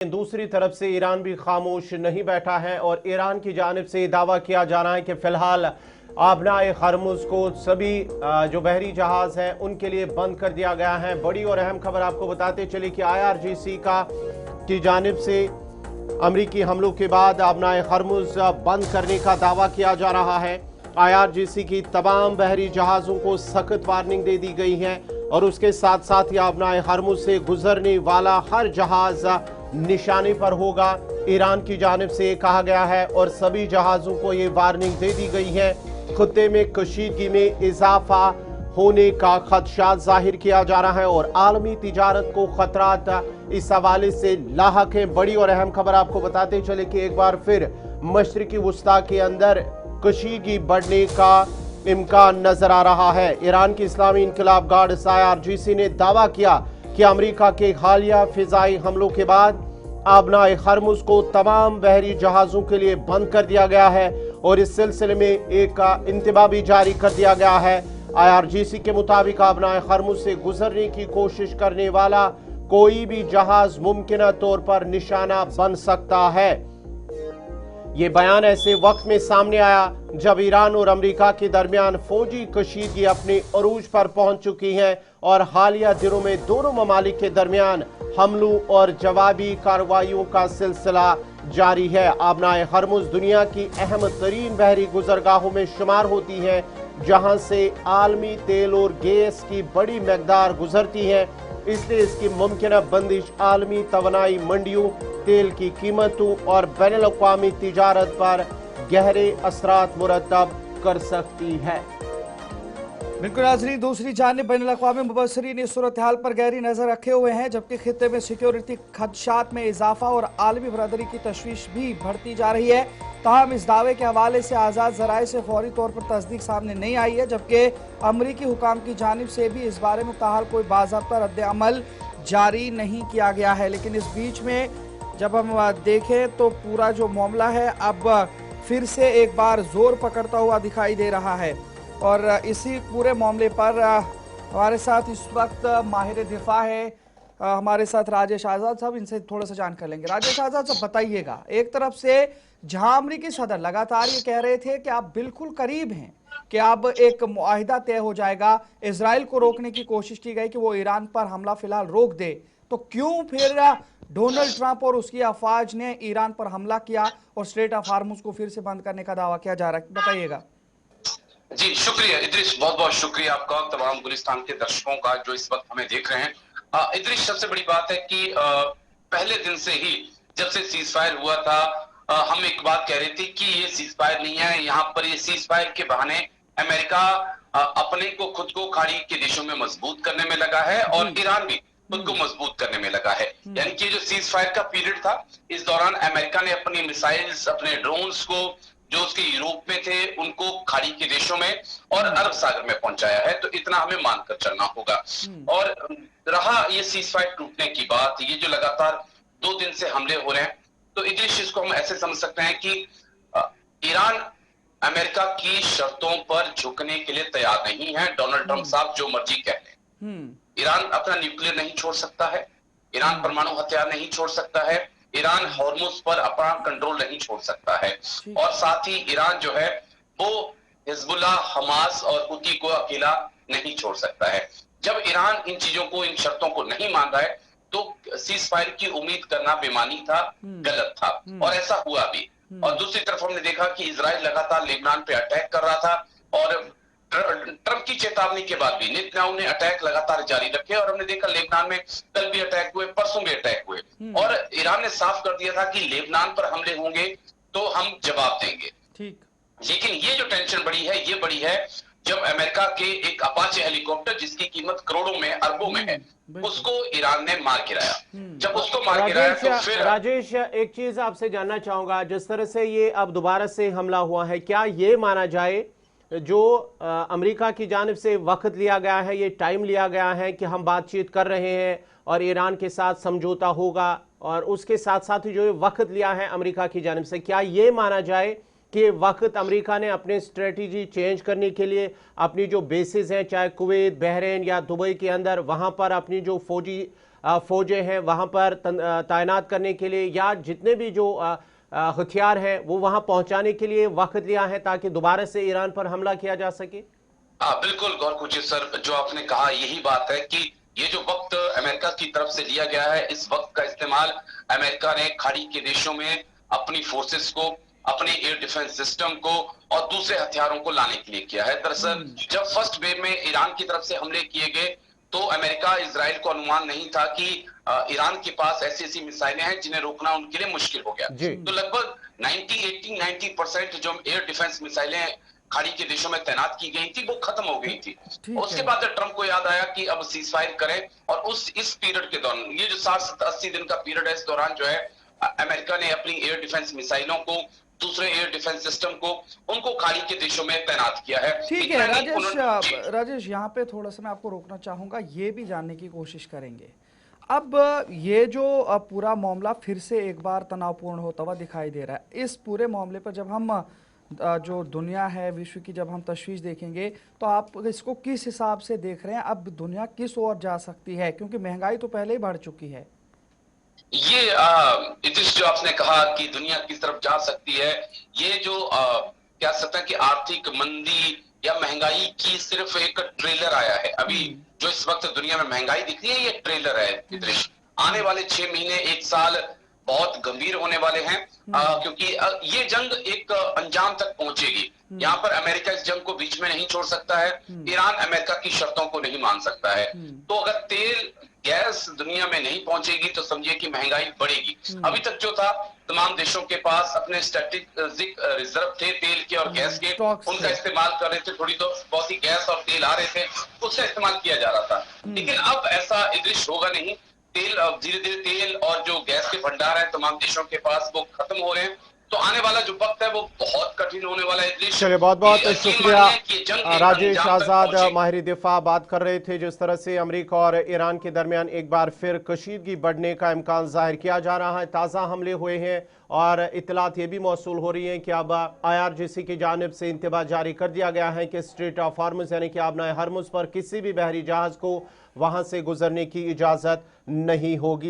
दूसरी तरफ से ईरान भी खामोश नहीं बैठा है और ईरान की जानिब से दावा किया जा रहा है कि फिलहाल आबनाए हरमुज को सभी जो बहरी जहाज हैं उनके लिए बंद कर दिया गया है। बड़ी और अहम खबर आपको बताते चले कि IRGC की जानिब से अमरीकी हमलों के बाद आबनाए हरमुज बंद करने का दावा किया जा रहा है। IRGC की तमाम बहरी जहाज़ों को सख्त वार्निंग दे दी गई है और उसके साथ साथ ही आबनाए हरमुज से गुजरने वाला हर जहाज निशाने पर होगा, ईरान की जानिब से कहा गया है और सभी जहाज़ों को ये वार्निंग दे दी गई है। खत्ते में कशीदगी में इजाफा होने का खदशा जाहिर किया जा रहा है और आलमी तिजारत को खतरात इस हवाले से लाहक है। बड़ी और अहम खबर आपको बताते चले कि एक बार फिर मशरिकी वुस्ता के अंदर कशीदगी बढ़ने का इम्कान नजर आ रहा है। ईरान की इस्लामी इनकलाब गार्ड्स IRGC ने दावा किया कि अमेरिका के हालिया फिजाई हमलों के बाद आबनाए हरमुज को तमाम बहरी जहाजों के लिए बंद कर दिया गया है और इस सिलसिले में एक इंतबा भी जारी कर दिया गया है। IRGC के मुताबिक आबनाए हरमुज से गुजरने की कोशिश करने वाला कोई भी जहाज मुमकिन तौर पर निशाना बन सकता है। ये बयान ऐसे वक्त में सामने आया जब ईरान और अमेरिका के दरमियान फौजी कशीदगी अपने अरूज पर पहुंच चुकी है और हालिया दिनों में दोनों ममालिक के दरमियान हमलों और जवाबी कार्रवाइयों का सिलसिला जारी है। आबनाए हरमुज दुनिया की अहम तरीन बहरी गुजरगाहों में शुमार होती है, जहां से आलमी तेल और गैस की बड़ी मकदार गुजरती है। इसलिए इसकी मुमकिन बंदिश आलमी तवानाई मंडियों, तेल की कीमतों और बैनुल-अक़वामी तिजारत पर गहरे असरात मुरतब कर सकती है। बिल्कुल नाज़रीन, दूसरी जानिब बैनुल-अक़वामी मुबस्सिरीन इस सूरत हाल पर गहरी नजर रखे हुए हैं, जबकि खित्ते में सिक्योरिटी खदशात में इजाफा और आलमी बरादरी की तशवीश भी बढ़ती जा रही है। ताहम इस दावे के हवाले से आज़ाद ज़राए से फौरी तौर पर तस्दीक सामने नहीं आई है, जबकि अमरीकी हुकाम की जानिब से भी इस बारे में ताहाल कोई बाज़ाब्ता रद्द अमल जारी नहीं किया गया है। लेकिन इस बीच में जब हम देखें तो पूरा जो मामला है अब फिर से एक बार जोर पकड़ता हुआ दिखाई दे रहा है और इसी पूरे मामले पर हमारे साथ इस वक्त माहिर दिफा है हमारे साथ राजेश आज़ाद साहब, इनसे थोड़ा सा जान कर लेंगे। राजेश आज़ाद साहब बताइएगा, एक तरफ से जहां अमरीकी सदर लगातार ये कह रहे थे कि आप बिल्कुल करीब हैं कि अब एक मुआहिदा तय हो जाएगा, इजराइल को रोकने की कोशिश की गई कि वो ईरान पर हमला फिलहाल रोक दे, तो क्यों फिर डोनाल्ड ट्रंप और उसकी अफवाज ने ईरान पर हमला किया और स्ट्रेट ऑफ हार्मुज को फिर से बंद करने का दावा किया जा रहा है? बताइएगा। जी शुक्रिया इद्रिस, बहुत बहुत शुक्रिया आपका, तमाम गुलिस्तान के दर्शकों का जो इस वक्त हमें देख रहे हैं। इद्रिस, सबसे बड़ी बात है कि पहले दिन से ही जब से सीज फायर हुआ था हम एक बात कह रहे थे कि ये सीज फायर नहीं है, यहाँ पर ये सीज फायर के बहाने अमेरिका अपने को खुद को खाड़ी के देशों में मजबूत करने में लगा है और ईरान भी खुद को मजबूत करने में लगा है। यानी कि जो सीज फायर का पीरियड था, इस दौरान अमेरिका ने अपनी मिसाइल्स, अपने ड्रोन्स को जो उसके यूरोप में थे उनको खाड़ी के देशों में और अरब सागर में पहुंचाया है, तो इतना हमें मानकर चलना होगा। और रहा ये सीज फायर टूटने की बात, ये जो लगातार 2 दिन से हमले हो रहे हैं, तो इस इसको हम ऐसे समझ सकते हैं कि ईरान अमेरिका की शर्तों पर झुकने के लिए तैयार नहीं है। डोनाल्ड ट्रंप साहब जो मर्जी कह लें, ईरान अपना न्यूक्लियर नहीं छोड़ सकता है, ईरान परमाणु हथियार नहीं छोड़ सकता है, ईरान हॉर्मुज पर अपना कंट्रोल नहीं छोड़ सकता है और साथ ही ईरान जो है वो हिजबुल्लाह, हमास और हुती को अकेला नहीं छोड़ सकता है। जब ईरान इन चीजों को, इन शर्तों को नहीं मान रहा है तो सीज फायर की उम्मीद करना बेमानी था, गलत था और ऐसा हुआ भी। और दूसरी तरफ हमने देखा कि इजराइल लगातार लेबनान पे अटैक कर रहा था और ट्रंप की चेतावनी के बाद भी नेतन्याहू ने अटैक लगातार जारी रखे और हमने देखा लेबनान में कल भी अटैक हुए, परसों भी अटैक हुए और ईरान ने साफ कर दिया था कि लेबनान पर हमले होंगे तो हम जवाब देंगे। ठीक। लेकिन ये जो टेंशन बढ़ी है, ये बढ़ी है जब अमेरिका के एक अपाचे हेलीकॉप्टर जिसकी कीमत करोड़ों में, अरबों में है, उसको ईरान ने मार गिराया। जब उसको मार गिराया तो फिर राजेश, एक चीज आपसे जानना चाहूंगा, जिस तरह से ये अब दोबारा से हमला हुआ है, क्या ये माना जाए जो अमेरिका की जानिब से वक्त लिया गया है, ये टाइम लिया गया है कि हम बातचीत कर रहे हैं और ईरान के साथ समझौता होगा, और उसके साथ साथ ही जो वक्त लिया है अमेरिका की जानिब से, क्या ये माना जाए कि वक्त अमेरिका ने अपने स्ट्रेटजी चेंज करने के लिए अपनी जो बेसिस हैं, चाहे कुवैत, बहरीन या दुबई के अंदर, वहाँ पर अपनी जो फौजी फौजें हैं वहां पर तैनात करने के लिए, या जितने भी जो हथियार हैं वो वहां पहुंचाने के लिए वक्त लिया है ताकि दोबारा से ईरान पर हमला किया जा सके? हाँ, बिल्कुल गौर कीजिए सर, जो आपने कहा यही बात है कि ये जो वक्त अमेरिका की तरफ से लिया गया है, इस वक्त का इस्तेमाल अमेरिका ने खाड़ी के देशों में अपनी फोर्सेस को, अपने एयर डिफेंस सिस्टम को और दूसरे हथियारों को लाने के लिए किया है। दरअसल जब फर्स्ट वेव में ईरान की तरफ से हमले किए गए तो अमेरिका इजराइल को अनुमान नहीं था कि ईरान के पास ऐसी ऐसी मिसाइलें हैं जिन्हें रोकना उनके लिए मुश्किल हो गया। तो लगभग 90 जो एयर डिफेंस मिसाइलें खाड़ी के देशों में तैनात की गई थी वो खत्म हो गई थी। और उसके बाद ट्रंप को याद आया कि अब सीज फायर करें, और इस पीरियड के दौरान, ये जो 60-80 दिन का पीरियड है, इस दौरान जो है अमेरिका ने अपनी एयर डिफेंस मिसाइलों को, दूसरे एयर डिफेंस सिस्टम को, उनको खाड़ी के देशों में तैनात किया है। ठीक है राजेश, यहाँ पे थोड़ा सा मैं आपको रोकना चाहूंगा, ये भी जानने की कोशिश करेंगे। अब ये जो पूरा मामला फिर से एक बार तनावपूर्ण होता हुआ दिखाई दे रहा है। इस पूरे मामले पर जब हम जो दुनिया है, विश्व की जब हम तशवीश देखेंगे तो आप इसको किस हिसाब से देख रहे हैं? अब दुनिया किस ओर जा सकती है, क्योंकि महंगाई तो पहले ही बढ़ चुकी है। ये इतिश जो आपने कहा कि दुनिया किस तरफ जा सकती है, ये जो कह सकते हैं कि आर्थिक मंदी या महंगाई की सिर्फ एक ट्रेलर आया है। अभी जो इस वक्त दुनिया में महंगाई दिख रही है ये ट्रेलर है इतिश। आने वाले 6 महीने, 1 साल बहुत गंभीर होने वाले हैं, क्योंकि ये जंग एक अंजाम तक पहुंचेगी। यहाँ पर अमेरिका इस जंग को बीच में नहीं छोड़ सकता है, ईरान अमेरिका की शर्तों को नहीं मान सकता है। तो अगर तेल गैस दुनिया में नहीं पहुंचेगी तो समझिए कि महंगाई बढ़ेगी। अभी तक जो था, तमाम देशों के पास अपने स्ट्रेटेजिक रिजर्व थे तेल के और गैस के, उनका इस्तेमाल कर रहे थे। थोड़ी तो बहुत ही गैस और तेल आ रहे थे, उसका इस्तेमाल किया जा रहा था। लेकिन अब ऐसा इदृश होगा नहीं। तेल, धीरे धीरे तेल और जो गैस के भंडार है तमाम देशों के पास, वो खत्म हो रहे हैं। तो आने वाला जो वक्त है वो बहुत कठिन होने वाला है। चलिए, बहुत बहुत शुक्रिया राजेश आजाद, माहिर दिफा, बात कर रहे थे जिस तरह से अमेरिका और ईरान के दरमियान एक बार फिर कशीदगी बढ़ने का इम्कान जाहिर किया जा रहा है। ताज़ा हमले हुए हैं और इतलात ये भी मौसूल हो रही है कि अब IRGC की जानिब से इंतबा जारी कर दिया गया है कि स्ट्रेट ऑफ हॉर्मुज़ यानी कि आबनाए हर्मुज़ पर किसी भी बहरी जहाज को वहां से गुजरने की इजाज़त नहीं होगी।